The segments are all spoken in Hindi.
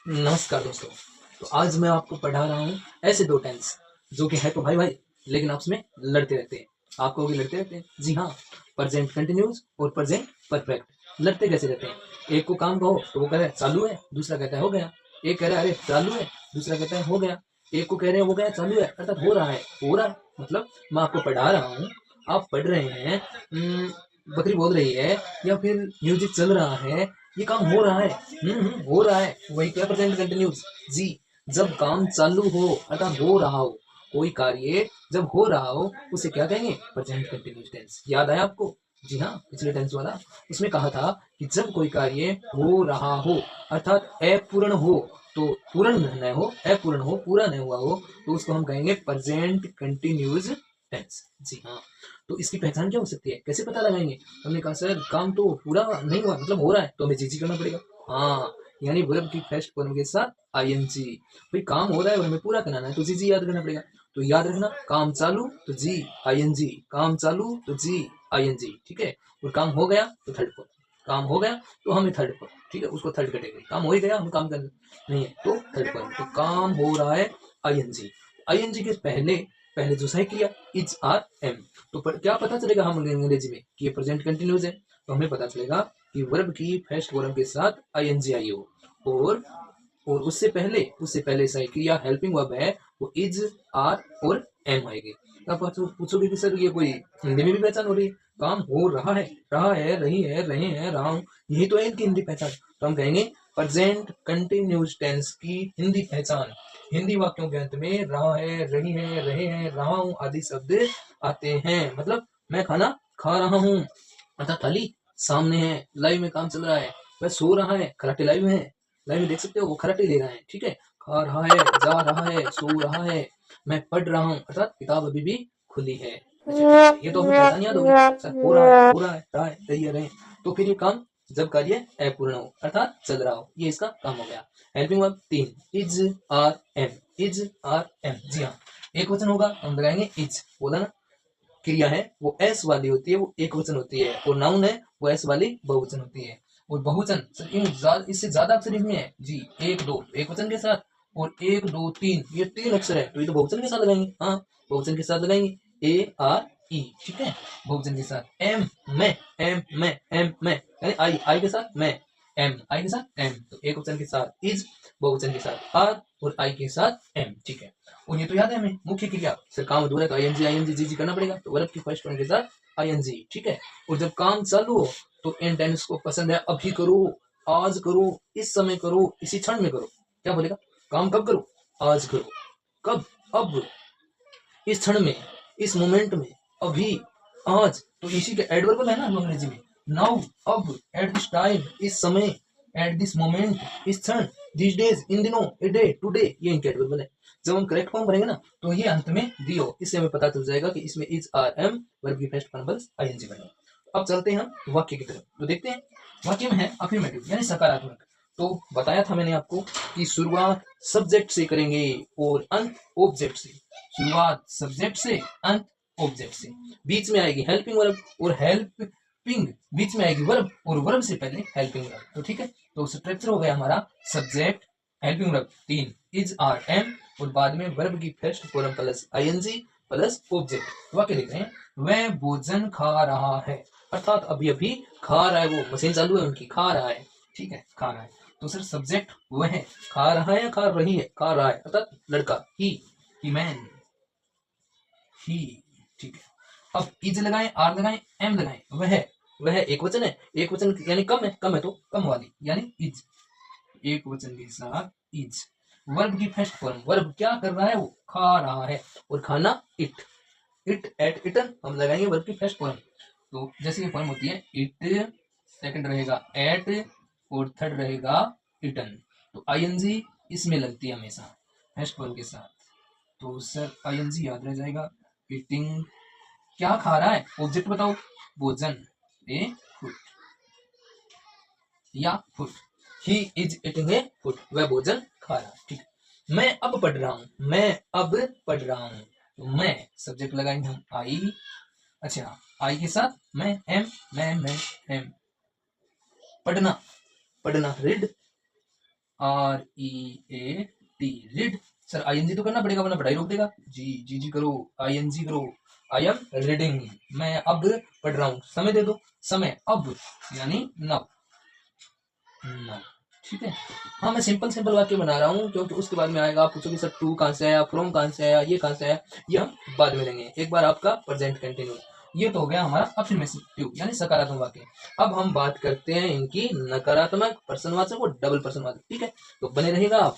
नमस्कार दोस्तों। तो आज मैं आपको पढ़ा रहा हूँ ऐसे दो टेंस जो कि है तो भाई भाई, लेकिन आपस में लड़ते रहते हैं। आप कहोगे लड़ते रहते हैं, जी हाँ। प्रेजेंट कंटिन्यूस और प्रेजेंट परफेक्ट लड़ते कैसे रहते हैं? एक को काम कहो तो वो कह रहा है चालू है, दूसरा कहता है हो गया। एक कह रहा है अरे चालू है, दूसरा कहता है हो गया। एक को कह रहे हैं हो गया, चालू है अर्थात हो रहा है, हो रहा है। मतलब मैं आपको पढ़ा रहा हूँ, आप पढ़ रहे हैं। बकरी बोल रही है या फिर म्यूजिक चल रहा है, ये काम हो रहा है। हो रहा है, वही क्या प्रेजेंट कंटिन्यूस। जी, जब काम चालू हो अर्थात हो रहा हो, कोई कार्य जब हो रहा हो उसे क्या कहेंगे? Present continuous tense. याद आया आपको? जी हाँ, पिछले टेंस वाला। उसमें कहा था कि जब कोई कार्य हो रहा हो अर्थात अपूर्ण हो, तो पूर्ण न हो, अपूर्ण हो, पूरा नहीं हुआ हो, तो उसको हम कहेंगे प्रेजेंट कंटिन्यूस टेंस। जी हाँ। तो इसकी पहचान क्या हो सकती है, कैसे पता लगाएंगे? हमने कहा सर काम तो पूरा नहीं हुआ, मतलब हो रहा है, तो हमें जीजी करना पड़ेगा। हाँ, यानी वर्ब की फर्स्ट फॉर्म के साथ आईएनजी। भाई काम हो रहा है और हमें पूरा कराना है तो जीजी याद करना पड़ेगा। तो याद रखना, काम चालू तो जी आईएनजी, काम चालू तो जी आईएनजी, ठीक है। और काम हो गया तो थर्ड फॉर्म, काम हो गया तो हमें थर्ड फॉर्म, ठीक है, उसको थर्ड कैटेगरी। काम हो ही गया, हम काम कर नहीं है तो थर्ड फॉर्म। तो काम हो रहा है आईएनजी। आईएनजी के पहले पहले जो सही किया इज आर एम। तो क्या पता चलेगा हम अंग्रेजी में कि ये प्रेजेंट कंटिन्यूस है? तो हमें पता चलेगा कि वर्ब की फर्स्ट फॉर्म के साथ आईएनजी आई हो, और उससे पहले सही क्रिया हेल्पिंग वर्ब है, वो इज आर और एम आएगी। आप पूछोगे कि सर ये कोई हिंदी में भी पहचान हो रही है? काम हो रहा है, रही है, रहे हैं, रहा हूं, यही तो है इनकी हिंदी पहचान। तो हम कहेंगे प्रेजेंट कंटिन्यूस टेंस की हिंदी पहचान। हिंदी वाक्यों के अंत में रहा है, रही है, रहे हैं, रहा हूं आदि शब्द आते हैं। मतलब मैं खाना खा रहा हूँ अर्थात थाली सामने है, लाइव में काम चल रहा है। वह सो रहा है, खराटे लाइव में है, लाइव में देख सकते हो, वो खराटे ले रहा है, ठीक है। खा रहा है, जा रहा है, सो रहा है। मैं पढ़ रहा हूँ अर्थात किताब अभी भी खुली है। अच्छा ठीक है, ये तो हमें पहचान याद होगी। सर हो रहा है, रहा है, रही है, रहे। तो फिर ये काम जब कार्य अपूर्ण हो अर्थात चल रहा हो, ये इसका काम हो गया। Helping verb 3 is are am, is are am. जी हाँ, एक वचन होगा हम लगाएंगे इज, बोला ना। क्रिया है वो एस वाली होती है, वो एक वचन होती है, और नाउन है वो एस वाली बहुवचन होती है। और बहुवचन सर इससे ज्यादा अक्षर इसमें है जी, एक दो एक वचन के साथ, और एक दो तीन ये तीन अक्षर है, तो ये तो बहुवचन के साथ लगाएंगे। हाँ, बहुवचन के साथ लगाएंगे, ए आर ई, ठीक है, बहुवचन के साथ। एम मैं, एम मैं, एम मैं, यानी आई आई के साथ मैं, एम आई के साथ एम। तो एक वचन के साथ इज, बहुवचन के साथ आर, और आई के साथ एम, ठीक है। और ये तो याद है हमें, मुख्य क्रिया सर काम अधूरा है तो आईएनजी आईएनजी जी जी करना पड़ेगा, तो वर्ब की फर्स्ट फॉर्म के साथ आईएनजी, ठीक है। और जब काम चालू हो तो इन टेंस को पसंद है अभी करो, आज करो, इस समय करो, इसी क्षण में करो। क्या बोलेगा? काम कब करो? आज करो। कब? अब, इस क्षण में, इस मोमेंट में, अभी, आज। तो इसी के एडवर्बल है ना अंग्रेजी में, नाउ, अब, एट दिस टाइम, इस समय, एट दिस मोमेंट, इस क्षण, दिस डेज, इन दिनों, ए डे, टुडे, ये इनके एडवर्बल है। जब हम करेक्ट फॉर्म भरेंगे ना तो ये अंत में दियो, इससे हमें पता चल जाएगा कि इसमें इज आर एम वर्ब की फर्स्ट फॉर्म बस आईएनजी बने। अब चलते हैं हम वाक्य की तरफ, तो देखते हैं वाक्य में है अफर्मेटिव यानी सकारात्मक। तो बताया था मैंने आपको कि शुरुआत सब्जेक्ट से करेंगे और अंत ऑब्जेक्ट से। शुरुआत सब्जेक्ट से, अंत ऑब्जेक्ट से। बीच में आएगी हेल्पिंग वर्ब, और हेल्पिंग बीच में आएगी वर्ब, और वर्ब से पहले हेल्पिंग वर्ब। तो ठीक है, तो स्ट्रक्चर हो गया हमारा subject, helping verb 3 is are am, और बाद में वर्ब की first form plus ING plus object. वाक्य लिख रहे हैं, वह भोजन खा रहा है अर्थात अभी अभी खा रहा है, वो मशीन चालू है उनकी, खा रहा है, ठीक है, खा रहा है। तो सर सब्जेक्ट वह है, खा रहा है या खा रही है? खा रहा है अर्थात लड़का, ही मैन, ही, ठीक है। अब इज लगाएं, आर लगाएं, एम लगाएं, वह एक वचन है, एक वचन यानी कम है, कम है तो कम वाली यानी इज, एक वचन के साथ इज। वर्ब की फर्स्ट फॉर्म, वर्ब क्या कर रहा है? वो खा रहा है, और खाना इट, इट एट इटन हम लगाएंगे वर्ब की फर्स्ट फॉर्म। तो जैसे ये फॉर्म होती है इट, सेकंड रहेगा एट, और थर्ड रहेगा इटन। तो आईएनजी इसमें लगती है हमेशा फर्स्ट फॉर्म के साथ। तो सर आईएनजी याद रह जाएगा। ईटिंग, क्या खा रहा है? ऑब्जेक्ट बताओ, भोजन, ए फूड या food, he is eating a food, वह भोजन खा रहा है, ठीक है। मैं अब पढ़ रहा हूँ, मैं अब पढ़ रहा हूँ, तो मैं सब्जेक्ट लगाएंगे हम आई, अच्छा आई के साथ मैं, एम, मैं, एम। पढ़ना, पढ़ना read, REAT read. Sir ING तो करना पड़ेगा वरना पढ़ाई रोक देगा। जी करो, आईएनजी करो। आई एम रीडिंग, मैं अब पढ़ रहा हूँ। समय दे दो, समय अब यानी नाउ। ठीक है। हाँ मैं सिंपल वाक्य बना रहा हूँ क्योंकि उसके बाद में आएगा आप पूछोगे सर टू कहाँ से आया, फ्रॉम कहाँ से आया, ये कहाँ से आया, ये हम बाद में लेंगे। एक बार आपका प्रेजेंट कंटिन्यूस, ये तो हो गया हमारा अफर्मेटिव यानी सकारात्मक वाक्य। अब हम बात करते हैं इनकी नकारात्मक पर्सनवाचक और डबल पर्सनवाचक। ठीक है, तो बने रहेगा आप।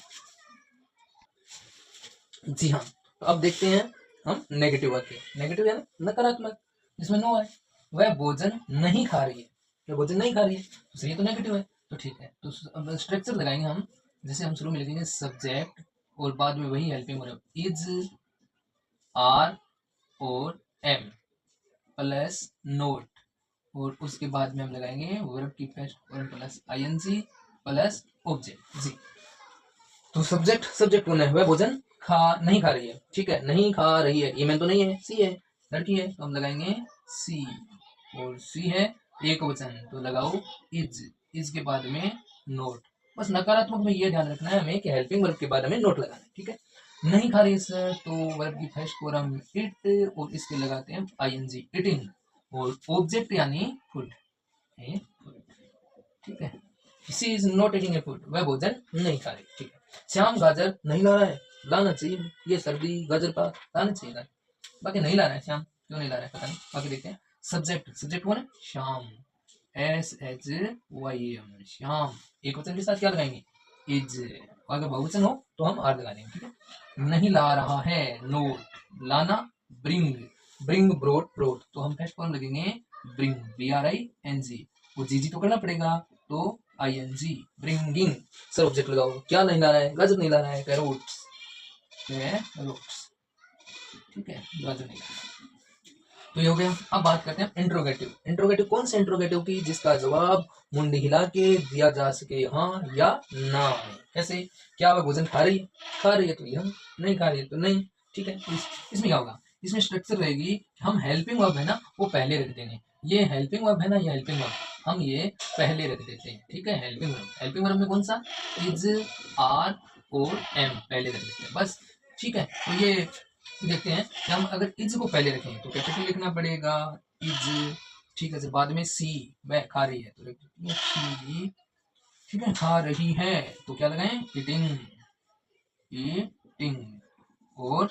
जी हाँ, तो अब देखते हैं हम नेगेटिव वाक्य। नेगेटिव यानी नकारात्मक, जिसमें नो है। वह भोजन नहीं खा रही है, वह भोजन नहीं खा रही है, तो सही तो नेगेटिव है। तो ठीक है, तो अब स्ट्रक्चर लगाएंगे हम। जैसे हम शुरू में लिखेंगे सब्जेक्ट और बाद में वही हेल्पिंग वर्ब इज, आर और एम प्लस नोट, और उसके बाद में हम लगाएंगे वर्ब की first form plus ING plus object. जी, तो सब्जेक्ट कौन है? वह भोजन नहीं खा रही है। ठीक है, नहीं खा रही है, ये मैं तो नहीं है, सी है, लड़की है, तो हम लगाएंगे सी। और सी है एक वचन, तो लगाओ इज के बाद में नोट। बस नकारात्मक में ये ध्यान रखना है हमें कि हेल्पिंग वर्ब के बाद हमें नोट लगाना है। ठीक है, नहीं खा रही सर, तो वर्ब की फर्स्ट फॉर्म इट और इसके लगाते हैं आईएनजी, इटिंग, और ऑब्जेक्ट यानी फूड। ठीक है, she is not eating a food, वह भोजन नहीं खा रही। ठीक है, श्याम गाजर नहीं ला रहा है, लाना चाहिए, ये सर्दी गाजर का लाना चाहिए। बाकी नहीं ला रहा है श्याम, क्यों नहीं ला रहा है पता नहीं। बाकी देखते हैं सब्जेक्ट कौन है? श्याम, SHYM, श्याम। एक वचन के साथ क्या लगाएंगे? इज। अगर बहुवचन हो तो हम आर लगा देंगे। ठीक है, नहीं ला रहा है, नोट, लाना ब्रिंग ब्रोट, तो हम फर्स्ट फॉर्म लगेंगे ब्रिंग, BRING। वो जी तो करना पड़ेगा, तो ING, ब्रिंगिंग। सर ऑब्जेक्ट लगाओ, क्या नहीं ला रहा है? गाजर नहीं ला रहा है, कैरोट्स। ठीक है, गाजर नहीं ला रहा है। तो ये हो गया। अब बात करते हैं इंट्रोगेटिव कौन सा इंट्रोगेटिव की जिसका जवाब मुंडी हिला के दिया जा सके, हाँ या ना। कैसे? क्या वह भोजन खा रही है तो यह, नहीं खा रही है तो नहीं। ठीक है, तो इसमें क्या होगा? इसमें स्ट्रक्चर रहेगी, हम हेल्पिंग वर्ब है ना वो पहले रख देंगे। ये हेल्पिंग वर्ब है ना, ये हेल्पिंग वर्ब हम ये पहले रख देते हैं। ठीक है, हेल्पिंग वर्ब में कौन सा? इज, आर और एम पहले रख देते हैं बस। ठीक है, तो ये देखते हैं कि हम अगर इज को पहले रखें तो कैपिटल लिखना पड़ेगा, इज। ठीक है, बाद में सी, वह खा रही है, तो सी। ठीक है, खा रही है, तो क्या लगाएं? ईटिंग, और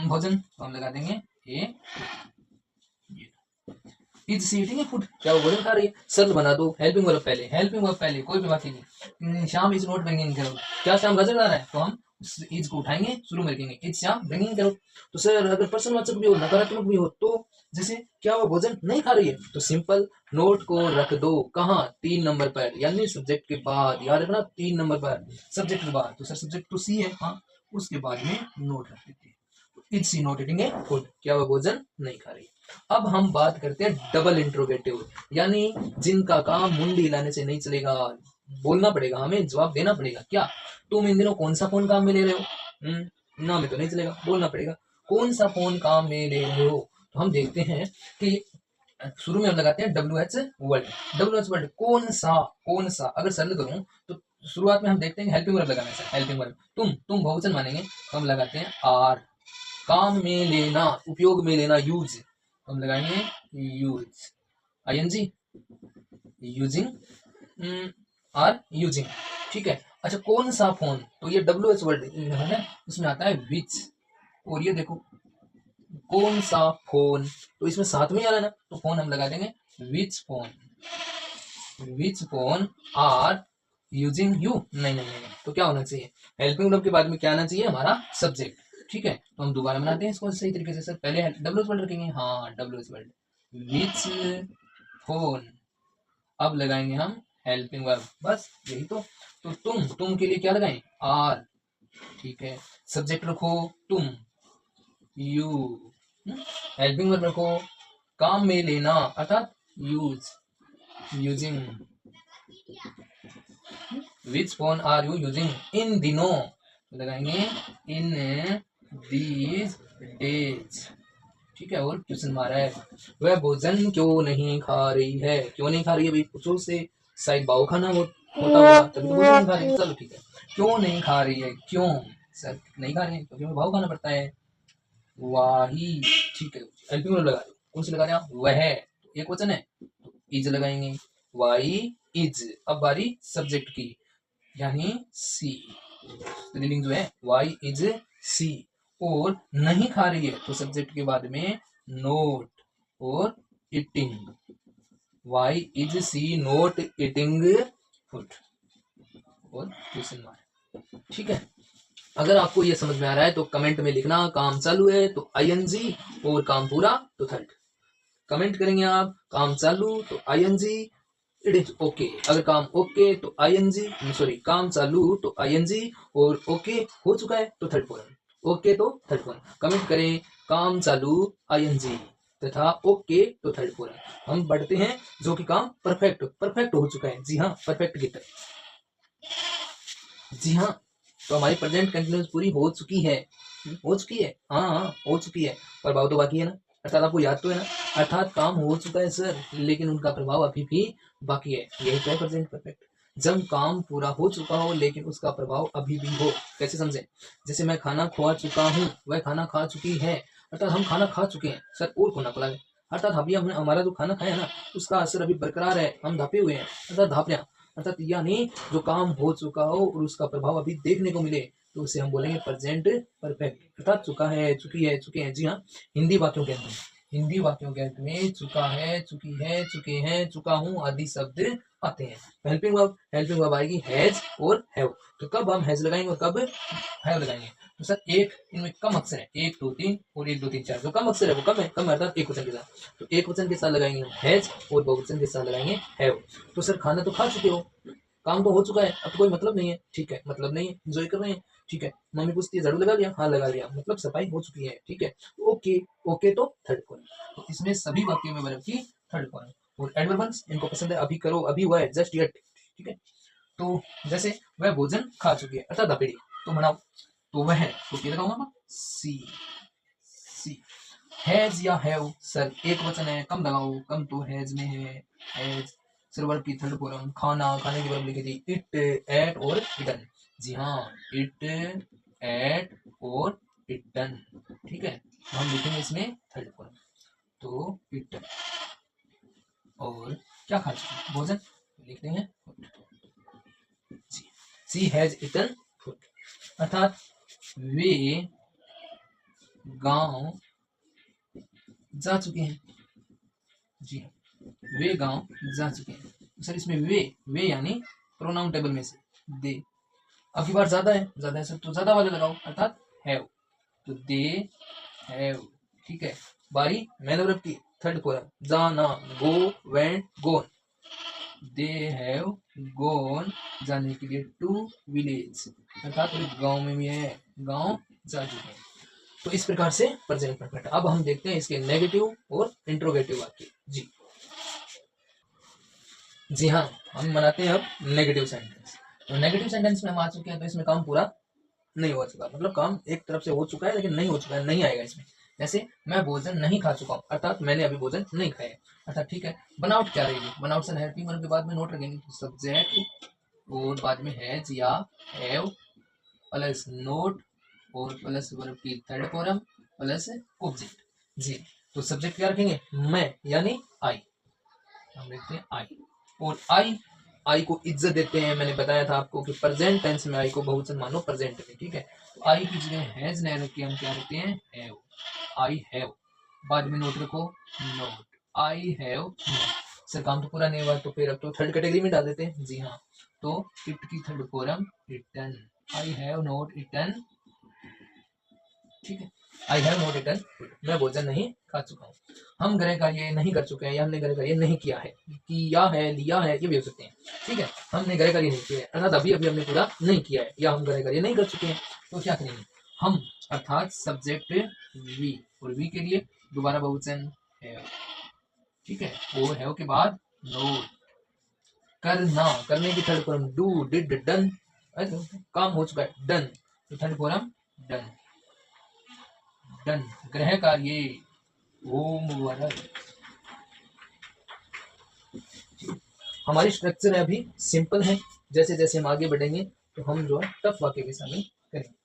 भोजन तो हम लगा देंगे a. Is she eating a food, क्या वो भोजन खा रही है? सरल बना दो, हेल्पिंग वर्ब पहले, कोई भी बात ही नहीं। श्याम इज नॉट ब्रिंगिंग करो, क्या श्याम गाजर ला रहा है? तो हम इज को उठाएंगे, शुरू में रखेंगे इज श्याम ब्रिंगिंग करो। तो सर अगर पर्सनवाचक भी हो, नकारात्मक भी हो, तो जैसे क्या वो भोजन नहीं खा रही है, तो सिंपल नोट को रख दो, कहाँ? 3 नंबर पर, यानी सब्जेक्ट के बाद। याद रखना 3 नंबर पर सब्जेक्ट के बाद। तो सर सब्जेक्ट तो सी है, हाँ, उसके बाद में नोट रख देते हैं। Is she not eating a food, क्या वह भोजन नहीं खा रही। अब हम बात करते हैं डबल इंट्रोगेटिव, यानी जिनका काम मुंडी हिलाने से नहीं चलेगा, बोलना पड़ेगा, हमें जवाब देना पड़ेगा। क्या तुम इन दिनों कौन सा फोन काम में ले रहे हो? ना में तो नहीं चलेगा, बोलना पड़ेगा कौन सा फोन काम में ले रहे हो। तो हम देखते हैं कि शुरू में हम लगाते हैं WH वर्ड, कौन सा। अगर सरल करूं तो शुरुआत में हम देखते हैं हेल्पिंग वर्ब लगाना है। हेल्पिंग वर्ब तुम बहुवचन मानेंगे, तो हम लगाते हैं आर। काम में लेना, उपयोग में लेना, यूज, तो हम लगाएंगे use, ING, using, are using. ठीक है, अच्छा कौन सा फोन, तो ये WH वर्ड है, उसमें आता है विच। और ये देखो कौन सा फोन, तो इसमें साथ में आ रहा है ना, तो फोन हम लगा देंगे which phone are using you. नहीं, तो क्या होना चाहिए? हेल्पिंग वर्ब के बाद में क्या आना चाहिए? हमारा सब्जेक्ट। ठीक है, तो हम दोबारा बनाते हैं इसको सही तरीके से। सर पहले WH वर्ड रखेंगे, हाँ WH वर्ड, विच फोन। अब लगाएंगे हम हेल्पिंग वर्ब, बस यही तो तुम के लिए क्या लगाएं? आर। ठीक है, सब्जेक्ट रखो तुम, यू, हेल्पिंग वर्ब रखो काम में लेना अर्थात using. Which phone are you using इन दिनों, लगाएंगे इन दीज डेज। ठीक है, और क्वेश्चन मारा है, वह भोजन क्यों नहीं खा रही है? क्यों नहीं खा रही है भाई? पूछो से, शायद बाव खाना हो, होता होगा तभी तो भोजन नहीं खा रही। चलो ठीक है, क्यों नहीं खा रही है, क्यों सर नहीं खा रहे हैं? क्योंकि हमें भाव खाना पड़ता है। वाही, ठीक है, हेल्पिंग वर्ब लगा दो। कौन सी लगा रहे हैं आप? वह, एक वचन है तो इज लगाएंगे, वाई इज। अब बारी सब्जेक्ट की, यानी सी, स्त्रीलिंग जो है वाई इज सी। और नहीं खा रही है तो सब्जेक्ट के बाद में नोट और eating, why is she not eating food और क्वेश्चन मार्क। ठीक है, अगर आपको ये समझ में आ रहा है तो कमेंट में लिखना काम चालू है तो आईएनजी, और काम पूरा तो थर्ड। कमेंट करेंगे आप काम चालू तो आईएनजी, इट इज ओके। अगर काम ओके तो आईएनजी, सॉरी काम चालू तो आईएनजी, और ओके हो चुका है तो थर्ड फॉर्म, ओके तो थर्ड फॉर्म। कमेंट करें काम चालू आईएनजी तथा ओके तो थर्ड फॉर्म। हम बढ़ते हैं जो कि काम परफेक्ट, परफेक्ट हो चुका है। जी हाँ, परफेक्ट की तरह। जी हाँ, तो हमारी प्रेजेंट कंटिन्यूस पूरी हो चुकी है, हो चुकी है, हाँ हाँ हो चुकी है, प्रभाव तो बाकी है ना, अर्थात आपको याद तो है ना, अर्थात काम हो चुका है सर, लेकिन उनका प्रभाव अभी भी बाकी है। यही तो है प्रेजेंट परफेक्ट, जब काम पूरा हो चुका हो लेकिन उसका प्रभाव अभी भी हो। कैसे समझे? जैसे मैं खाना खा चुका हूँ, वह खाना खा चुकी है, अर्थात हम खाना खा चुके हैं सर, और खाना खिला है, अर्थात अभी हमने हमारा जो खाना खाया ना उसका असर अभी बरकरार है, हम धापे हुए हैं, अर्थात धाप रहे, अर्थात यानी जो काम हो चुका हो और उसका प्रभाव अभी देखने को मिले तो उसे हम बोलेंगे प्रेजेंट परफेक्ट, अर्थात चुका है, चुकी है, चुके हैं। जी हाँ, हिंदी वाक्यों के अंत में, हिंदी वाक्यों के अंत में चुका है, चुकी है, चुके हैं, चुका हूँ आदि शब्द आते हैं। हेल्पिंग वर्ब आएगी हैज और हैव। तो कब हम हैज लगाएंगे और कब हैव लगाएंगे? तो सर एक इनमें कम अक्षर है, 1 2 3 और 1 2 3 4, जो कम अक्षर है वो कम है, कम है अर्थात एक वचन के साथ, तो एक वचन के साथ लगाएंगे हम हैज और बहुवचन के साथ लगाएंगे हैव। तो सर खाना तो खा चुके हो, काम तो हो चुका है, अब कोई मतलब नहीं है, ठीक है, मतलब नहीं है, एंजॉय कर रहे हैं, ठीक है। मम्मी पूछती है झाड़ू लगा लिया, हाँ लगा लिया, मतलब सफाई हो चुकी है, ठीक है। ओके, ओके तो थर्ड फॉर्म। तो इसमें सभी वाक्यों में वर्ब की थर्ड फॉर्म। और एडवर्ब्स इनको पसंद है, अभी करो, अभी हुआ है, जस्ट येट, ठीक है। तो जैसे वह भोजन खा चुकी है अर्थात अपेड़ी, तो बनाओ, तो वह, तो क्या लगाऊंगा सी, सी। हैज या हैव सर एक वचन है, कम लगाओ, कम तो हैज में है, हैज सर वर्ब की थर्ड फॉर्म, खाना, खाने की वर्ब लिखी थी इट, एट और इटन। जी हाँ, इट, एट और इटन, ठीक है। तो हम लिखेंगे इसमें थर्ड फॉर्म, तो इटन, और क्या खा चुके भोजन, लिखते हैं जी, सी हैज इटन फूड, अर्थात वे गांव जा चुके हैं। जी हाँ, वे गांव जा चुके हैं। सर इसमें वे यानी प्रोनाउन टेबल में से दे, अब की बार ज्यादा है सर, तो ज्यादा वाले लगाओ अर्थात हैव, तो दे हैव, ठीक है। बारी मैन वर्ब की थर्ड फॉर्म, जाना, गो, went, gone, they have gone, जाने के लिए टू विलेज, अर्थात गांव में भी है, गांव जा चुके हैं। तो इस प्रकार से प्रेजेंट परफेक्ट। अब हम देखते हैं इसके नेगेटिव और इंट्रोगेटिव वाक्य। जी जी हाँ, हम बनाते हैं अब नेगेटिव सेंटेंस। तो नेगेटिव सेंटेंस में हम आ चुके हैं, तो इसमें काम पूरा नहीं हो चुका, मतलब काम एक तरफ से हो चुका है लेकिन नहीं हो चुका है, नहीं आएगा इसमें। जैसे मैं भोजन नहीं खा चुका हूँ, अर्थात मैंने अभी भोजन नहीं खाया, अर्थात ठीक है। बनावट क्या रहेगी? बनावट से हेल्पिंग वर्ब के बाद में नोट रखेंगे, तो सब्जेक्ट और बाद में हैज या हैव प्लस नोट और प्लस वर्ब की थर्ड फॉर्म प्लस ऑब्जेक्ट। जी, तो सब्जेक्ट क्या रखेंगे? मैं यानी आई, हम लिखते हैं आई, और आई को इज्जत देते हैं। मैंने बताया था आपको कि प्रेजेंट टेंस में आई को बहुवचन मानो प्रेजेंट में, ठीक है। तो आई की जगह हैज नहीं रख के हम क्या रखते हैं? हैव, आई हैव, बाद में नोट रखो, नोट, आई हैव। सर काम तो पूरा नहीं हुआ, तो फिर अब तो थर्ड कैटेगरी में डाल देते हैं। जी हाँ, तो इट की third form eaten, I have not eaten, ठीक है। आई हैव नॉट इटन, मैं भोजन नहीं खा चुका हूँ। हम गृह कार्य नहीं कर चुके हैं, या हमने गृह कार्य नहीं किया है, किया है, लिया है, ये भी हो सकते हैं, ठीक है। हमने गृह कार्य नहीं किया है, अर्थात अभी अभी हमने पूरा नहीं किया है, या हम गृह कार्य नहीं कर चुके हैं, तो क्या करेंगे हम? अर्थात सब्जेक्ट वी, और वी के लिए दोबारा बहुवचन हैव, ठीक है। और हैव के बाद नोट, करना, करने की third form do, did, done, काम हो चुका है, डन, तो थर्ड फॉर्म डन, डन। गृह कार्य होमवर्क। हमारी स्ट्रक्चर है अभी सिंपल है, जैसे जैसे हम आगे बढ़ेंगे तो हम जो है टफ वाक्य भी शामिल करेंगे।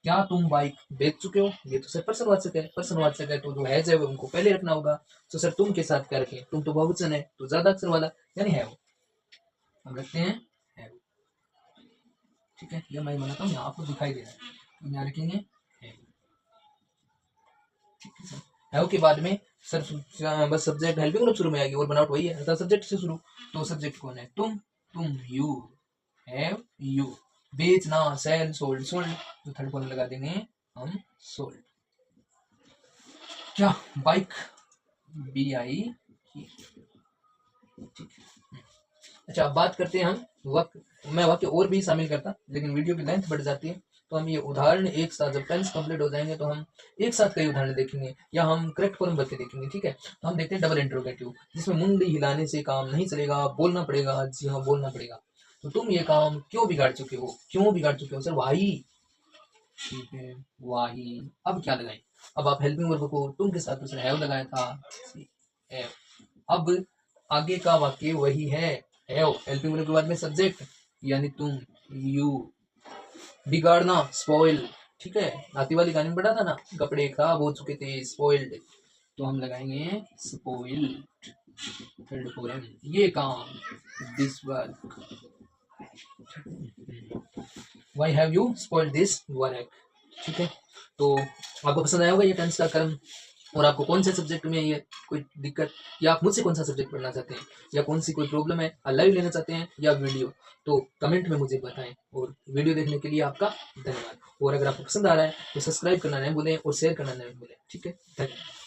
क्या तुम बाइक बेच चुके हो? ये तो सर प्रश्नवाचक है, प्रश्नवाचक है तो जो है जो उनको पहले रखना होगा। तो सर तुम के साथ क्या रखें? तुम तो बहुवचन है तो ज्यादा अक्षर वाला यानी है वो, हम रखते हैं है वो। ठीक है, ये मैं बनाता हूँ, यहाँ आपको दिखाई दे रहा है, हम यहाँ रखेंगे है। ठीक है सर, है के बाद में सर बस सब्जेक्ट हेल्पिंग वर्ब शुरू में आएगी और बनावट वही है, अर्थात सब्जेक्ट से शुरू। तो सब्जेक्ट कौन है? तुम यू हैव यू, बेचना सेल सोल्ड सोल्ड, तो थर्ड कॉलम लगा देंगे हम सोल्ड। क्या बाइक BI। ठीक है, अच्छा अब बात करते हैं हम मैं वाक्य और भी शामिल करता लेकिन वीडियो की लेंथ बढ़ जाती है, तो हम ये उदाहरण एक साथ जब टेंस कंप्लीट हो जाएंगे तो हम एक साथ कई उदाहरण देखेंगे या हम करेक्ट फॉर्म बच्चे देखेंगे। ठीक है, तो हम देखते हैं डबल इंट्रोगेटिव, जिसमें मुंडी हिलाने से काम नहीं चलेगा, बोलना पड़ेगा। जी हाँ, बोलना पड़ेगा। तो तुम ये काम क्यों बिगाड़ चुके हो? क्यों बिगाड़ चुके हो सर? वाही। ठीक है, वाही। अब क्या लगाए? अब आप हेल्पिंग वर्ब को तुम के साथ दूसरा हैव लगाया था, हैव। अब आगे का वाक्य वही है, हैव हेल्पिंग वर्ब के बाद में सब्जेक्ट यानी तुम यू, बिगाड़ना स्पॉइल। ठीक है, नाती वाली गाने में पढ़ा था ना, कपड़े खराब हो चुके थे स्पॉइल्ड, तो हम लगाएंगे स्पॉइल्ड। थर्ड फॉरम ये काम, this work. Why have you spoiled this work. ठीक है, तो आपको पसंद आया होगा ये टेंस का क्रम, और आपको कौन से सब्जेक्ट में ये कोई दिक्कत, या आप मुझसे कौन सा सब्जेक्ट पढ़ना चाहते हैं, या कौन सी कोई प्रॉब्लम है, लाइव लेना चाहते हैं या वीडियो, तो कमेंट में मुझे बताएं। और वीडियो देखने के लिए आपका धन्यवाद। और अगर आपको पसंद आ रहा है तो सब्सक्राइब करना नहीं भूलें और शेयर करना नहीं भूलें। ठीक है, धन्यवाद।